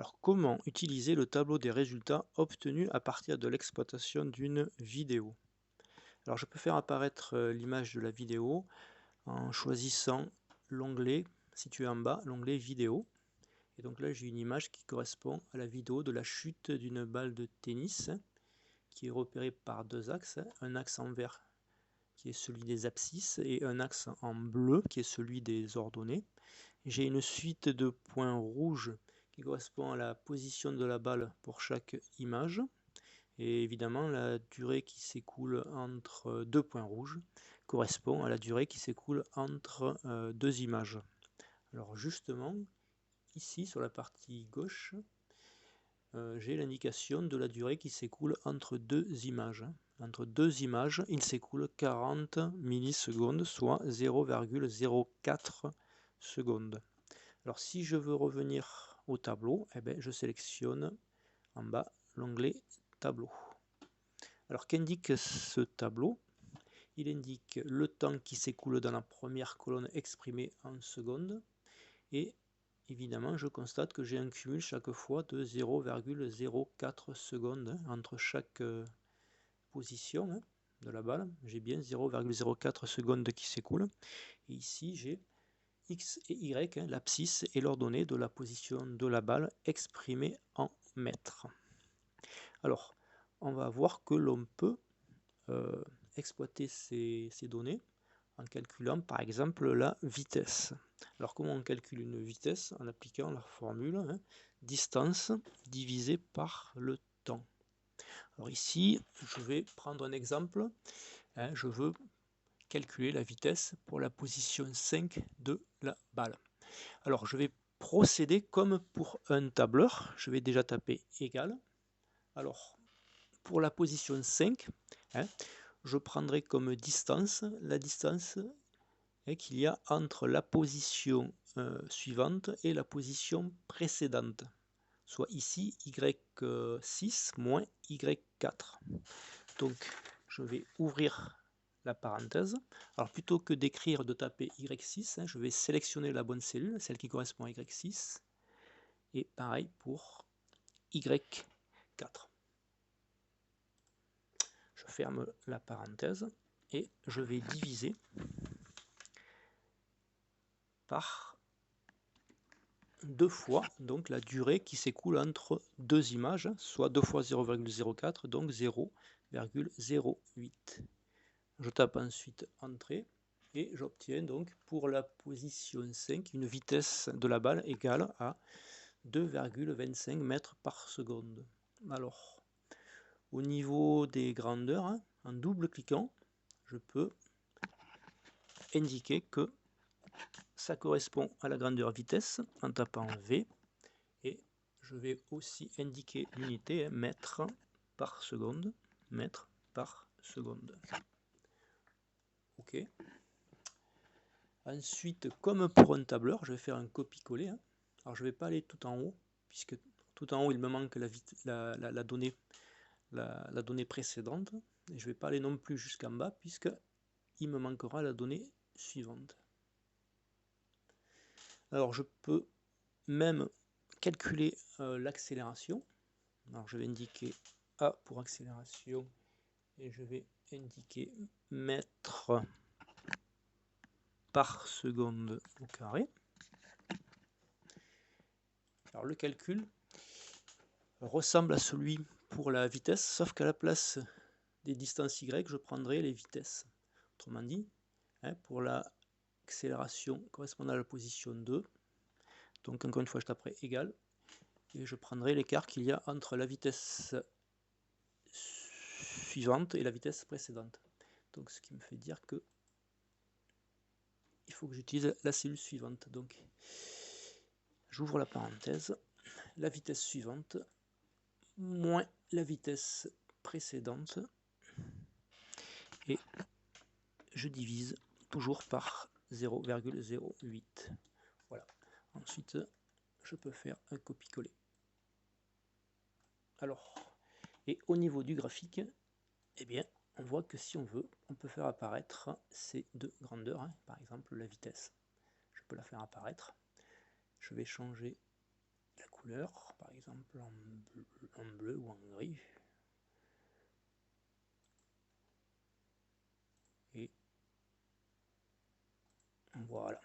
Alors, comment utiliser le tableau des résultats obtenus à partir de l'exploitation d'une vidéo? Alors, je peux faire apparaître l'image de la vidéo en choisissant l'onglet situé en bas, l'onglet vidéo. Et donc là, j'ai une image qui correspond à la vidéo de la chute d'une balle de tennis qui est repérée par deux axes, un axe en vert qui est celui des abscisses et un axe en bleu qui est celui des ordonnées. J'ai une suite de points rouges qui correspond à la position de la balle pour chaque image. Et évidemment, la durée qui s'écoule entre deux points rouges correspond à la durée qui s'écoule entre deux images. Alors justement, ici sur la partie gauche, j'ai l'indication de la durée qui s'écoule entre deux images. Entre deux images, il s'écoule 40 millisecondes, soit 0,04 secondes. Alors si je veux revenir au tableau, eh bien, je sélectionne en bas l'onglet tableau. Alors qu'indique ce tableau? Il indique le temps qui s'écoule dans la première colonne exprimé en secondes et évidemment je constate que j'ai un cumul chaque fois de 0,04 secondes entre chaque position de la balle. J'ai bien 0,04 secondes qui s'écoulent et ici j'ai X et Y, l'abscisse et l'ordonnée de la position de la balle exprimée en mètres. Alors, on va voir que l'on peut exploiter ces données en calculant par exemple la vitesse. Alors comment on calcule une vitesse? En appliquant la formule distance divisée par le temps. Alors ici, je vais prendre un exemple. Je veux calculer la vitesse pour la position 5 de la balle. Alors je vais procéder comme pour un tableur. Je vais déjà taper égal. Alors pour la position 5, je prendrai comme distance la distance qu'il y a entre la position suivante et la position précédente, soit ici y6 moins y4. Donc je vais ouvrir la parenthèse. Alors plutôt que d'écrire, de taper y6, je vais sélectionner la bonne cellule, celle qui correspond à y6, et pareil pour y4. Je ferme la parenthèse et je vais diviser par deux fois donc la durée qui s'écoule entre deux images, soit 2 fois 0,04, donc 0,08. Je tape ensuite Entrée et j'obtiens donc pour la position 5 une vitesse de la balle égale à 2,25 mètres par seconde. Alors, au niveau des grandeurs, en double-cliquant, je peux indiquer que ça correspond à la grandeur vitesse en tapant V et je vais aussi indiquer l'unité mètres par seconde, mètres par seconde. OK. Ensuite, comme pour un tableur, je vais faire un copier-coller. Alors je ne vais pas aller tout en haut, puisque tout en haut il me manque la donnée précédente. Et je ne vais pas aller non plus jusqu'en bas, puisque il me manquera la donnée suivante. Alors je peux même calculer l'accélération. Alors je vais indiquer A pour accélération et je vais indiquer mètres par seconde au carré. Alors le calcul ressemble à celui pour la vitesse, sauf qu'à la place des distances y, je prendrai les vitesses. Autrement dit, pour l'accélération correspondant à la position 2, donc encore une fois je taperai égal, et je prendrai l'écart qu'il y a entre la vitesse suivante et la vitesse précédente. Donc ce qui me fait dire que il faut que j'utilise la cellule suivante. Donc j'ouvre la parenthèse, la vitesse suivante moins la vitesse précédente et je divise toujours par 0,08. Voilà. Ensuite, je peux faire un copier-coller. Alors, et au niveau du graphique, eh bien, on voit que si on veut, on peut faire apparaître ces deux grandeurs. Par exemple, la vitesse. Je peux la faire apparaître. Je vais changer la couleur couleur, par exemple en bleu ou en gris. Et voilà.